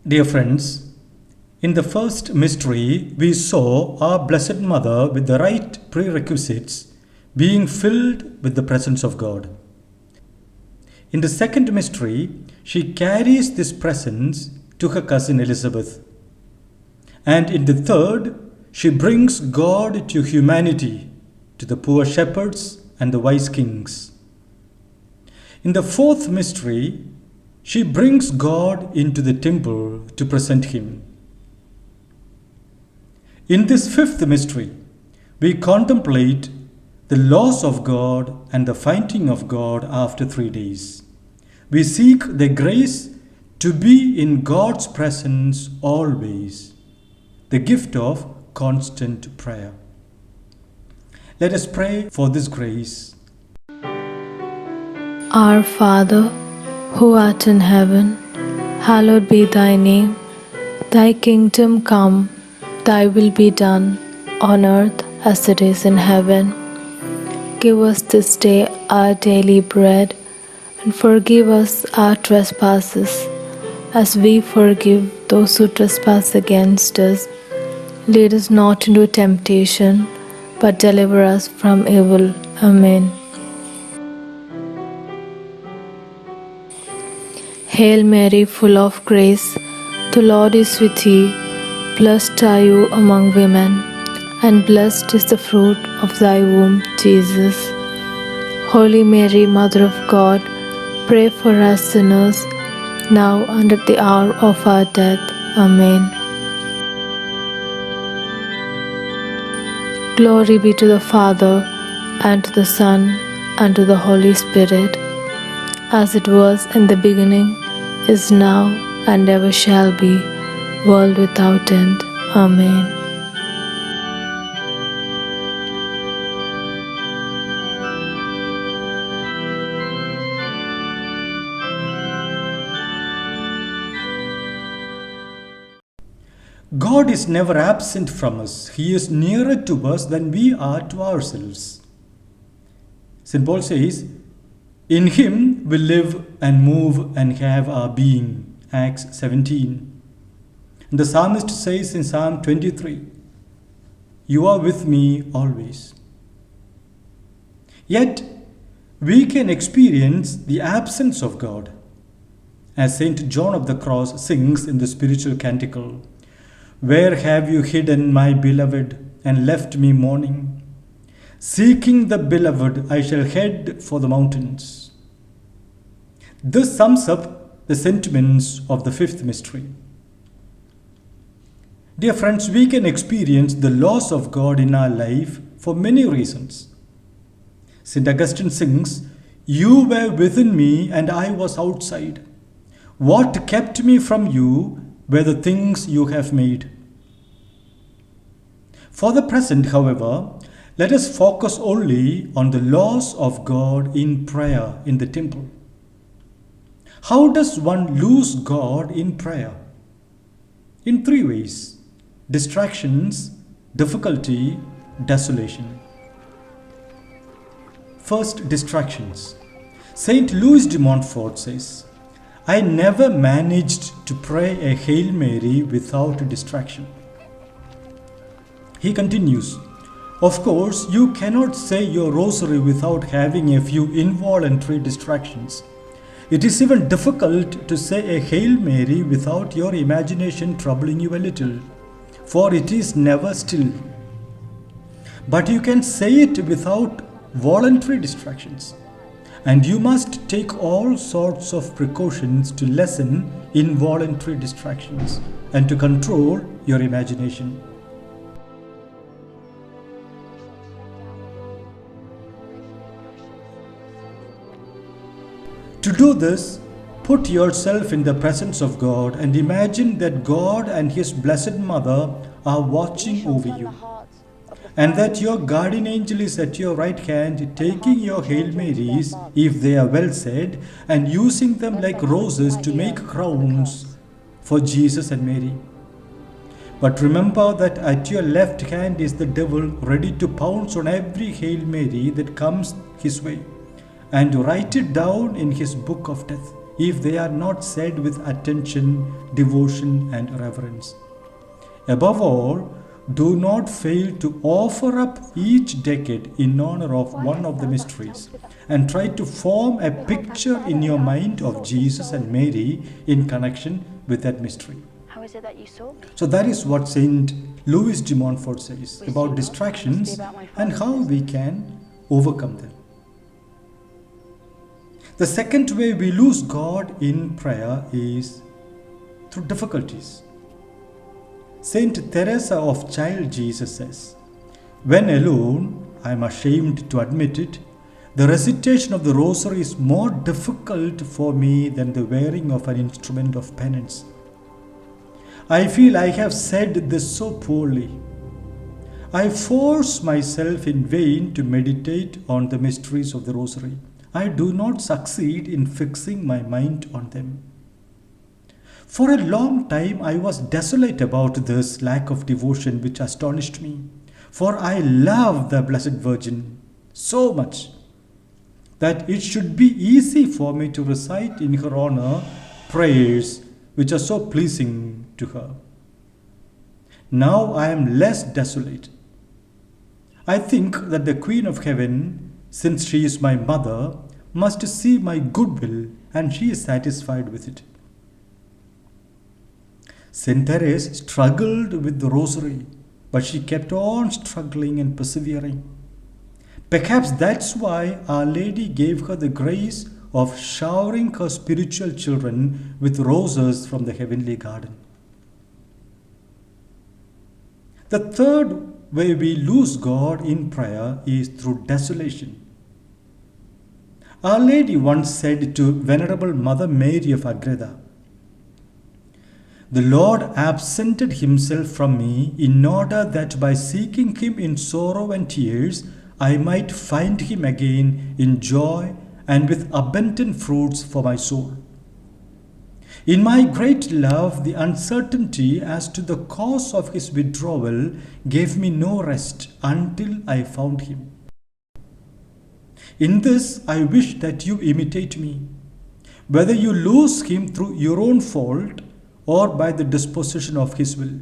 Dear friends, in the first mystery, we saw our Blessed Mother with the right prerequisites being filled with the presence of God. In the second mystery, she carries this presence to her cousin Elizabeth. And in the third, she brings God to humanity, to the poor shepherds and the wise kings. In the fourth mystery, she brings God into the temple to present Him. In this fifth mystery, we contemplate the loss of God and the finding of God after 3 days. We seek the grace to be in God's presence always, the gift of constant prayer. Let us pray for this grace. Our Father, who art in heaven, hallowed be thy name. Thy kingdom come, thy will be done, on earth as it is in heaven. Give us this day our daily bread, and forgive us our trespasses, as we forgive those who trespass against us. Lead us not into temptation, but deliver us from evil. Amen. Hail Mary, full of grace, the Lord is with thee. Blessed are you among women, and blessed is the fruit of thy womb, Jesus. Holy Mary, Mother of God, pray for us sinners, now and at the hour of our death. Amen. Glory be to the Father, and to the Son, and to the Holy Spirit, as it was in the beginning, is now, and ever shall be, world without end. Amen. God is never absent from us. He is nearer to us than we are to ourselves. St. Paul says, "In Him we live and move and have our being." Acts 17. And the psalmist says in Psalm 23, "You are with me always." Yet, we can experience the absence of God. As St. John of the Cross sings in the spiritual canticle, "Where have you hidden my beloved and left me mourning? Seeking the beloved, I shall head for the mountains." This sums up the sentiments of the fifth mystery. Dear friends, we can experience the loss of God in our life for many reasons. St. Augustine sings, "You were within me and I was outside. What kept me from you were the things you have made." For the present, however, let us focus only on the loss of God in prayer in the temple. How does one lose God in prayer? In 3 ways: distractions, difficulty, desolation. First, distractions. Saint Louis de Montfort says, "I never managed to pray a Hail Mary without distraction." He continues, "Of course, you cannot say your rosary without having a few involuntary distractions. It is even difficult to say a Hail Mary without your imagination troubling you a little, for it is never still. But you can say it without voluntary distractions, and you must take all sorts of precautions to lessen involuntary distractions and to control your imagination." To do this, put yourself in the presence of God and imagine that God and His Blessed Mother are watching over you, and that your guardian angel is at your right hand, taking your Hail Marys, if they are well said, and using them like roses to make crowns for Jesus and Mary. But remember that at your left hand is the devil, ready to pounce on every Hail Mary that comes his way, and to write it down in his book of death. if they are not said with attention, devotion, and reverence. Above all, do not fail to offer up each decade in honor of one of the mysteries and try to form a picture in your mind of Jesus and Mary in connection with that mystery. How is it that you saw me? So that is what Saint Louis de Montfort says about distractions and how we can overcome them. The second way we lose God in prayer is through difficulties. Saint Teresa of Child Jesus says, "When alone, I am ashamed to admit it, the recitation of the rosary is more difficult for me than the wearing of an instrument of penance. I feel I have said this so poorly. I force myself in vain to meditate on the mysteries of the rosary. I do not succeed in fixing my mind on them." For a long time I was desolate about this lack of devotion which astonished me, for I love the Blessed Virgin so much that it should be easy for me to recite in her honor prayers which are so pleasing to her. Now I am less desolate. I think that the Queen of Heaven, since she is my mother, must see my goodwill and she is satisfied with it. Saint Therese struggled with the rosary, but she kept on struggling and persevering. Perhaps that's why Our Lady gave her the grace of showering her spiritual children with roses from the heavenly garden. The third way we lose God in prayer is through desolation. Our Lady once said to Venerable Mother Mary of Agreda, "The Lord absented himself from me in order that by seeking him in sorrow and tears, I might find him again in joy and with abundant fruits for my soul. In my great love, the uncertainty as to the cause of his withdrawal gave me no rest until I found him. In this, I wish that you imitate me, whether you lose him through your own fault or by the disposition of his will.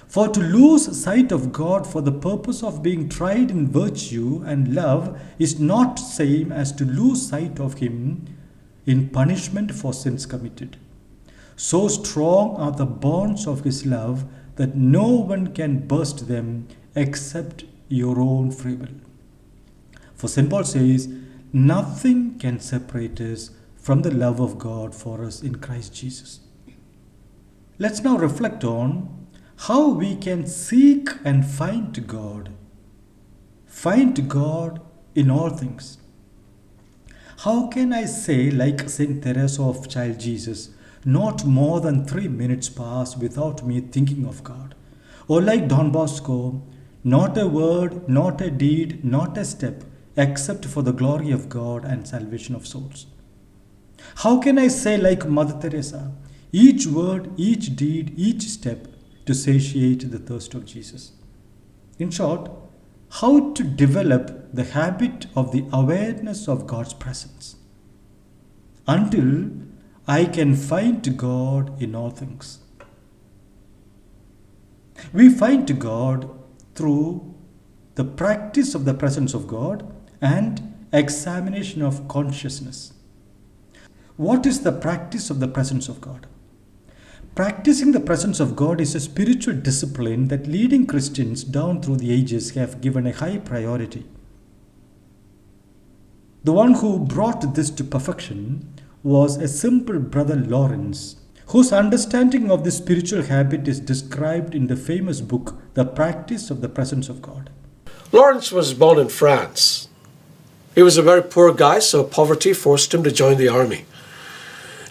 For to lose sight of God for the purpose of being tried in virtue and love is not same as to lose sight of him in punishment for sins committed. So strong are the bonds of his love that no one can burst them except your own free will." For St. Paul says, "Nothing can separate us from the love of God for us in Christ Jesus." Let's now reflect on how we can seek and find God. Find God in all things. How can I say, like Saint Teresa of Child Jesus, not more than 3 minutes pass without me thinking of God? Or like Don Bosco, not a word, not a deed, not a step, except for the glory of God and salvation of souls? How can I say, like Mother Teresa, each word, each deed, each step to satiate the thirst of Jesus? In short, how to develop the habit of the awareness of God's presence until I can find God in all things. We find God through the practice of the presence of God and examination of consciousness. What is the practice of the presence of God? Practicing the presence of God is a spiritual discipline that leading Christians down through the ages have given a high priority. The one who brought this to perfection was a simple brother Lawrence, whose understanding of this spiritual habit is described in the famous book, The Practice of the Presence of God. Lawrence was born in France. He was a very poor guy, so poverty forced him to join the army.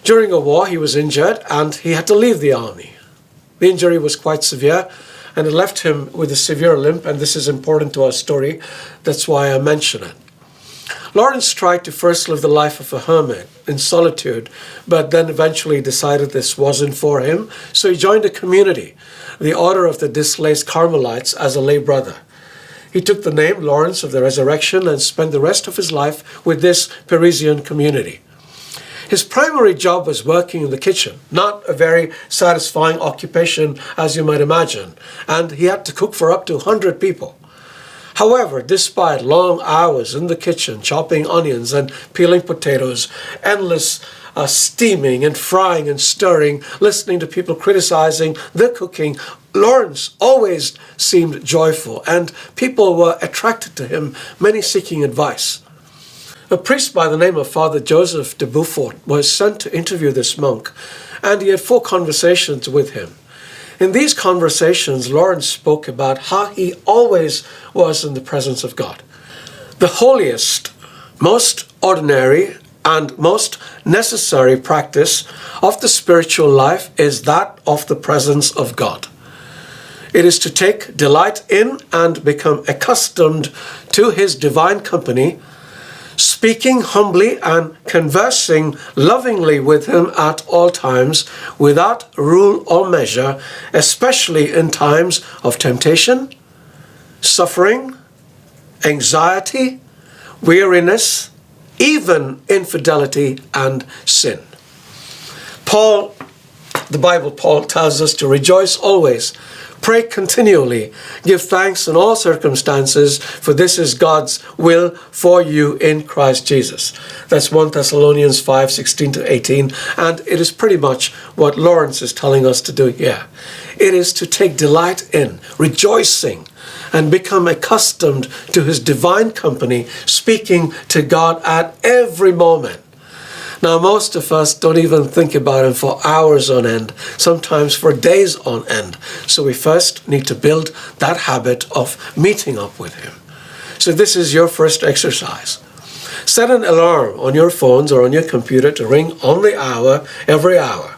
During a war, he was injured and he had to leave the army. The injury was quite severe and it left him with a severe limp, and this is important to our story. That's why I mention it. Lawrence tried to first live the life of a hermit in solitude, but then eventually decided this wasn't for him, so he joined a community, the Order of the Displaced Carmelites, as a lay brother. He took the name Lawrence of the Resurrection and spent the rest of his life with this Parisian community. His primary job was working in the kitchen, not a very satisfying occupation as you might imagine, and he had to cook for up to 100 people. However, despite long hours in the kitchen, chopping onions and peeling potatoes, endless steaming and frying and stirring, listening to people criticizing the cooking, Lawrence always seemed joyful, and people were attracted to him, many seeking advice. A priest by the name of Father Joseph de Beaufort was sent to interview this monk, and he had 4 conversations with him. In these conversations, Lawrence spoke about how he always was in the presence of God. The holiest, most ordinary, and most necessary practice of the spiritual life is that of the presence of God. It is to take delight in and become accustomed to His divine company, speaking humbly and conversing lovingly with Him at all times, without rule or measure, especially in times of temptation, suffering, anxiety, weariness, even infidelity and sin. Paul tells us to rejoice always, pray continually, give thanks in all circumstances, for this is God's will for you in Christ Jesus. That's 1 Thessalonians 5:16-18, and it is pretty much what Lawrence is telling us to do here. It is to take delight in, rejoicing, and become accustomed to His divine company, speaking to God at every moment. Now, most of us don't even think about Him for hours on end, sometimes for days on end. So we first need to build that habit of meeting up with Him. So this is your first exercise. Set an alarm on your phones or on your computer to ring on the hour every hour.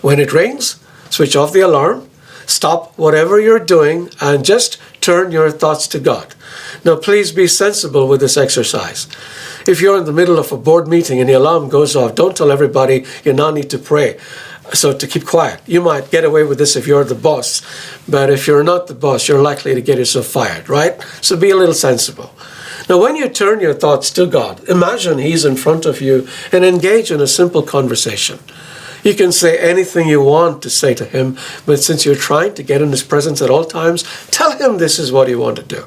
When it rings, switch off the alarm, stop whatever you're doing, and just turn your thoughts to God. Now, please be sensible with this exercise. If you're in the middle of a board meeting and the alarm goes off, don't tell everybody you now need to pray. So to keep quiet. You might get away with this if you're the boss, but if you're not the boss, you're likely to get yourself fired, right? So be a little sensible. Now, when you turn your thoughts to God, imagine He's in front of you and engage in a simple conversation. You can say anything you want to say to Him, but since you're trying to get in His presence at all times, tell Him this is what you want to do.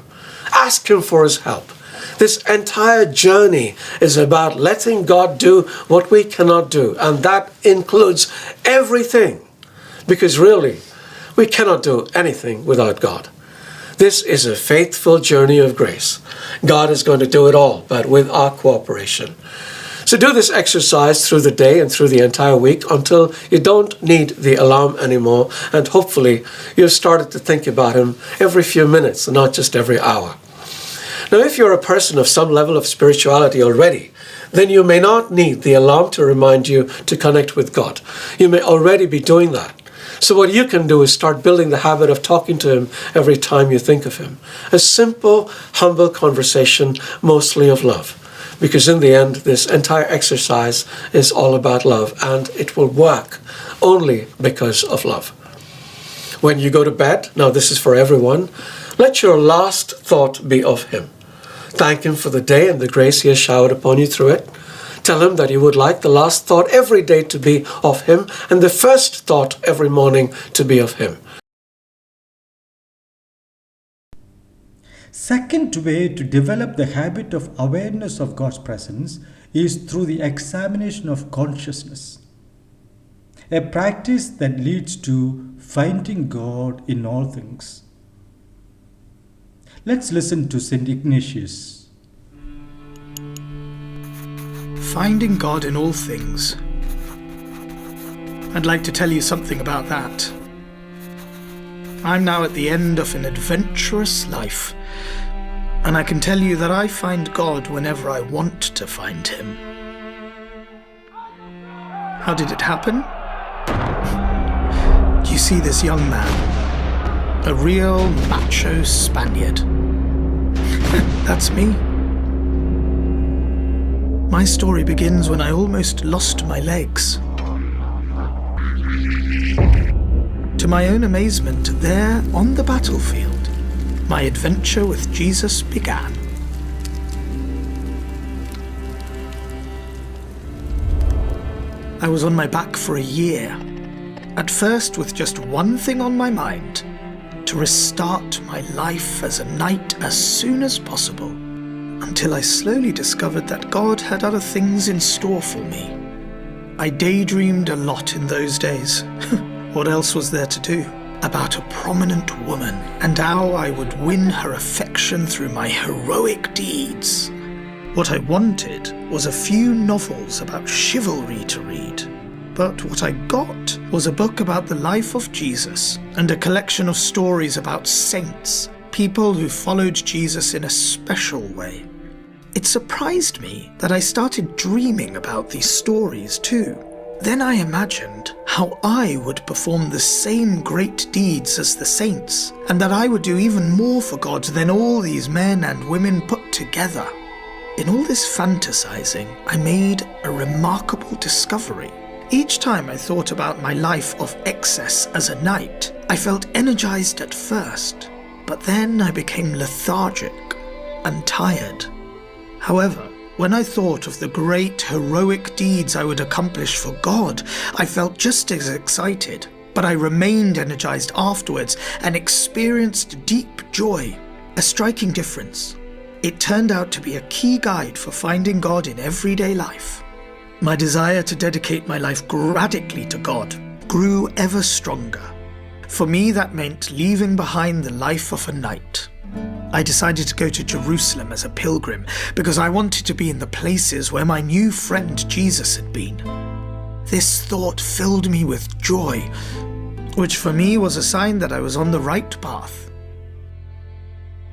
Ask Him for His help. This entire journey is about letting God do what we cannot do, and that includes everything, because really, we cannot do anything without God. This is a faithful journey of grace. God is going to do it all, but with our cooperation. So do this exercise through the day and through the entire week until you don't need the alarm anymore, and hopefully you've started to think about Him every few minutes and not just every hour. Now, if you're a person of some level of spirituality already, then you may not need the alarm to remind you to connect with God. You may already be doing that. So what you can do is start building the habit of talking to Him every time you think of Him. A simple, humble conversation, mostly of love. Because in the end, this entire exercise is all about love, and it will work only because of love. When you go to bed, now this is for everyone, let your last thought be of Him. Thank Him for the day and the grace He has showered upon you through it. Tell Him that you would like the last thought every day to be of Him, and the first thought every morning to be of Him. Second way to develop the habit of awareness of God's presence is through the examination of consciousness, a practice that leads to finding God in all things. Let's listen to St. Ignatius. Finding God in all things. I'd like to tell you something about that. I'm now at the end of an adventurous life, and I can tell you that I find God whenever I want to find Him. How did it happen? Do you see this young man? A real macho Spaniard. That's me. My story begins when I almost lost my legs. To my own amazement, there on the battlefield, my adventure with Jesus began. I was on my back for a year. At first with just one thing on my mind: to restart my life as a knight as soon as possible, until I slowly discovered that God had other things in store for me. I daydreamed a lot in those days. What else was there to do? About a prominent woman and how I would win her affection through my heroic deeds. What I wanted was a few novels about chivalry to read. But what I got was a book about the life of Jesus and a collection of stories about saints, people who followed Jesus in a special way. It surprised me that I started dreaming about these stories too. Then I imagined how I would perform the same great deeds as the saints, and that I would do even more for God than all these men and women put together. In all this fantasizing, I made a remarkable discovery. Each time I thought about my life of excess as a knight, I felt energized at first, but then I became lethargic and tired. However, when I thought of the great heroic deeds I would accomplish for God, I felt just as excited, but I remained energized afterwards and experienced deep joy. A striking difference. It turned out to be a key guide for finding God in everyday life. My desire to dedicate my life radically to God grew ever stronger. For me, that meant leaving behind the life of a knight. I decided to go to Jerusalem as a pilgrim because I wanted to be in the places where my new friend Jesus had been. This thought filled me with joy, which for me was a sign that I was on the right path.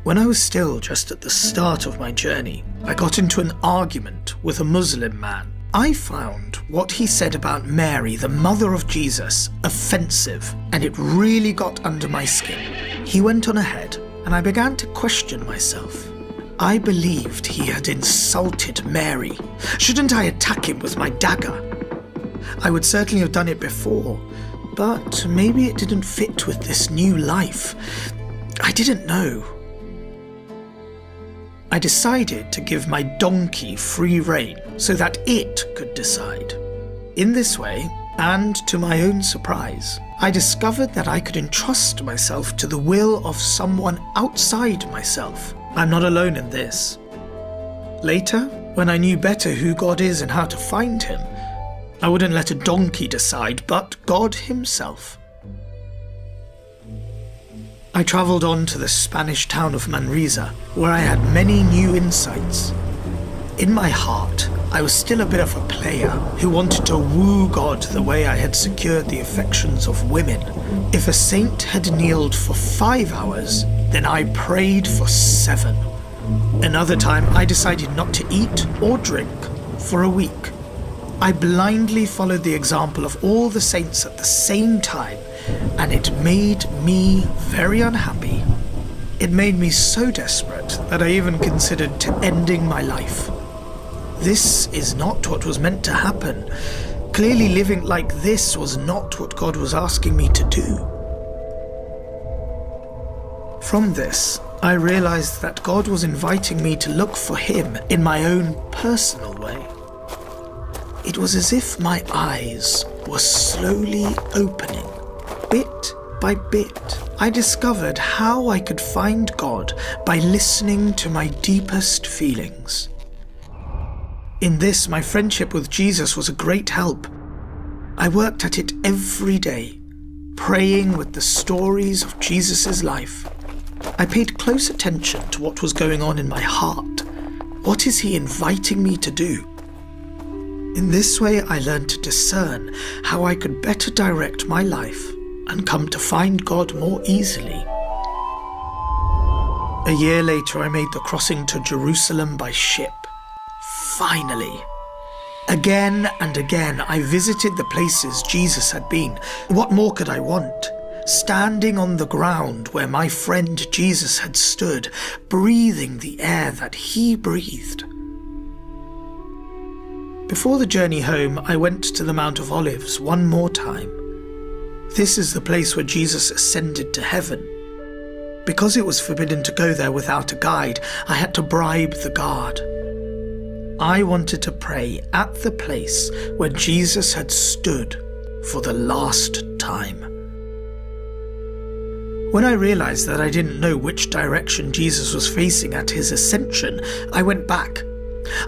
When I was still just at the start of my journey, I got into an argument with a Muslim man. I found what he said about Mary, the mother of Jesus, offensive, and it really got under my skin. He went on ahead, and I began to question myself. I believed he had insulted Mary. Shouldn't I attack him with my dagger? I would certainly have done it before, but maybe it didn't fit with this new life. I didn't know. I decided to give my donkey free rein so that it could decide. In this way, and to my own surprise, I discovered that I could entrust myself to the will of someone outside myself. I'm not alone in this. Later, when I knew better who God is and how to find him, I wouldn't let a donkey decide, but God himself. I travelled on to the Spanish town of Manresa, where I had many new insights. In my heart, I was still a bit of a player who wanted to woo God the way I had secured the affections of women. If a saint had kneeled for 5 hours, then I prayed for 7. Another time, I decided not to eat or drink for a week. I blindly followed the example of all the saints at the same time, and it made me very unhappy. It made me so desperate that I even considered ending my life. This is not what was meant to happen. Clearly living like this was not what God was asking me to do. From this, I realized that God was inviting me to look for him in my own personal way. It was as if my eyes were slowly opening. Bit by bit, I discovered how I could find God by listening to my deepest feelings. In this, my friendship with Jesus was a great help. I worked at it every day, praying with the stories of Jesus' life. I paid close attention to what was going on in my heart. What is he inviting me to do? In this way, I learned to discern how I could better direct my life and come to find God more easily. A year later, I made the crossing to Jerusalem by ship. Finally. Again and again, I visited the places Jesus had been. What more could I want? Standing on the ground where my friend Jesus had stood, breathing the air that he breathed. Before the journey home, I went to the Mount of Olives one more time. This is the place where Jesus ascended to heaven. Because it was forbidden to go there without a guide, I had to bribe the guard. I wanted to pray at the place where Jesus had stood for the last time. When I realized that I didn't know which direction Jesus was facing at his ascension, I went back.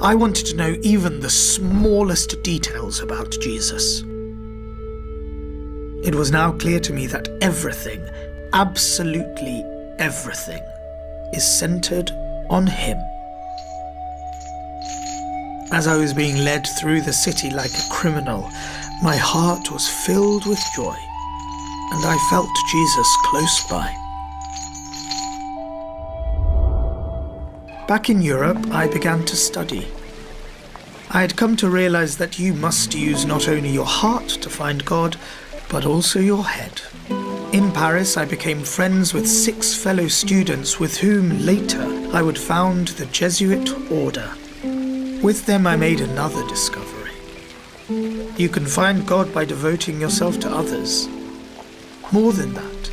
I wanted to know even the smallest details about Jesus. It was now clear to me that everything, absolutely everything, is centered on him. As I was being led through the city like a criminal, my heart was filled with joy, and I felt Jesus close by. Back in Europe, I began to study. I had come to realize that you must use not only your heart to find God, but also your head. In Paris, I became friends with 6 fellow students with whom later I would found the Jesuit order. With them, I made another discovery. You can find God by devoting yourself to others. More than that,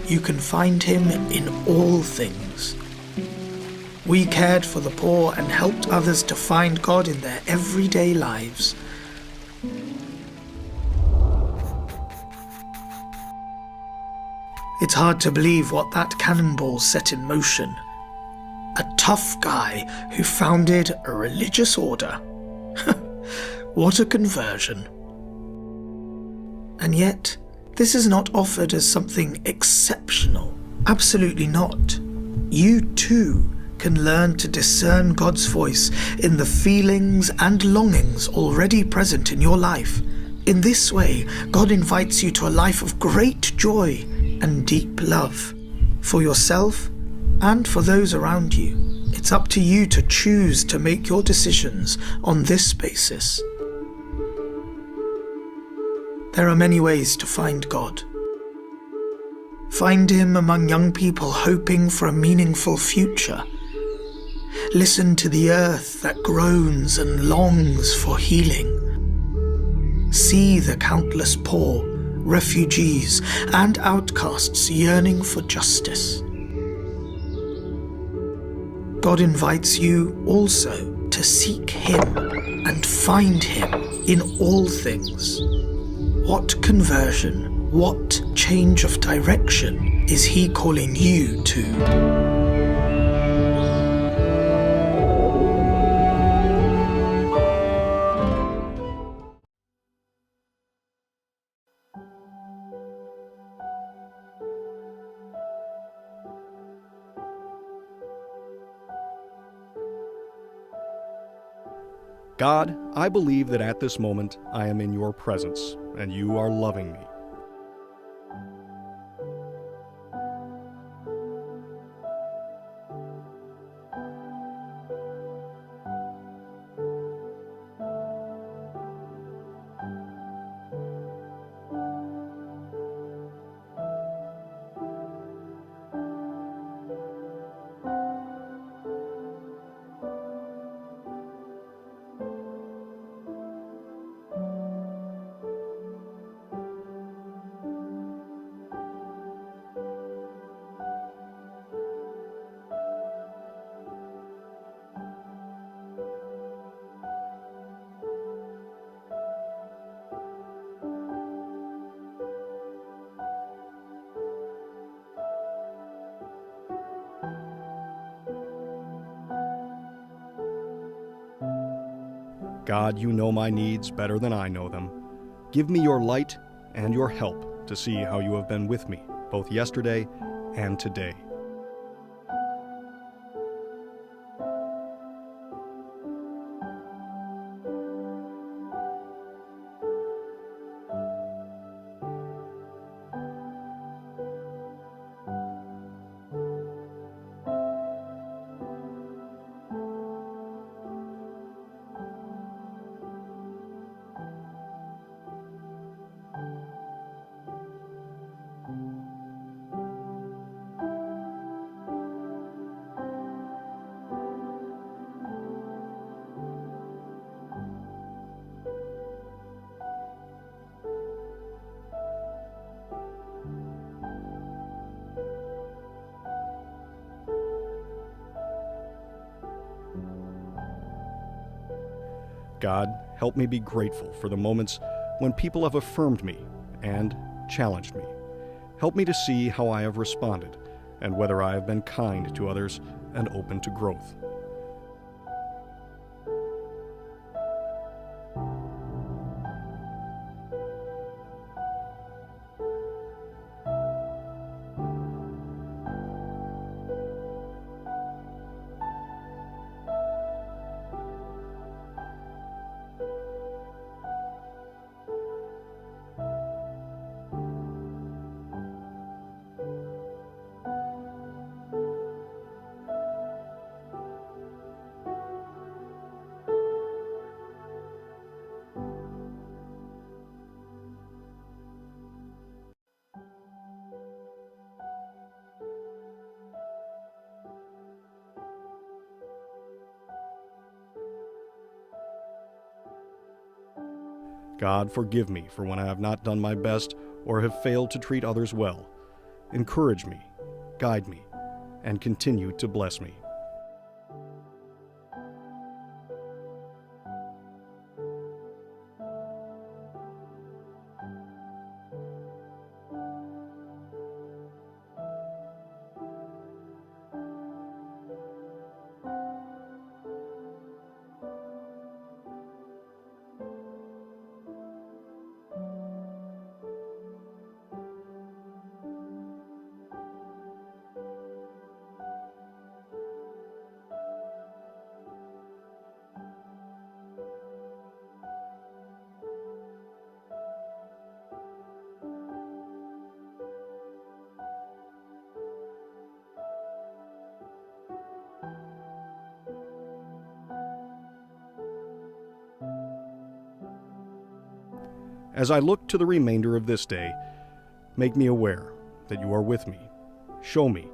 you can find him in all things. We cared for the poor and helped others to find God in their everyday lives. It's hard to believe what that cannonball set in motion. A tough guy who founded a religious order. What a conversion. And yet, this is not offered as something exceptional. Absolutely not. You too can learn to discern God's voice in the feelings and longings already present in your life. In this way, God invites you to a life of great joy and deep love for yourself and for those around you. It's up to you to choose to make your decisions on this basis. There are many ways to find God. Find him among young people hoping for a meaningful future. Listen to the earth that groans and longs for healing. See the countless poor, refugees, and outcasts yearning for justice. God invites you also to seek him and find him in all things. What conversion, what change of direction is he calling you to? God, I believe that at this moment I am in your presence, and you are loving me. God, you know my needs better than I know them. Give me your light and your help to see how you have been with me, both yesterday and today. God, help me be grateful for the moments when people have affirmed me and challenged me. Help me to see how I have responded and whether I have been kind to others and open to growth. God, forgive me for when I have not done my best or have failed to treat others well. Encourage me, guide me, and continue to bless me. As I look to the remainder of this day, make me aware that you are with me. Show me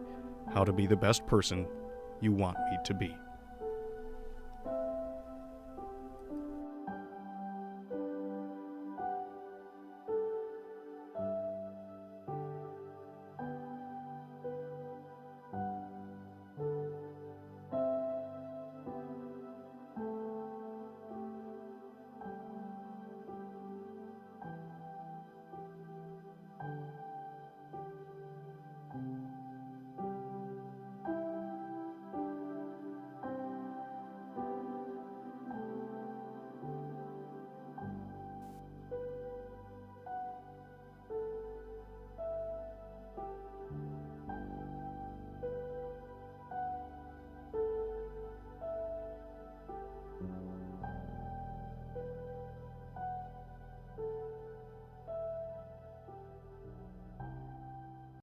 how to be the best person you want me to be.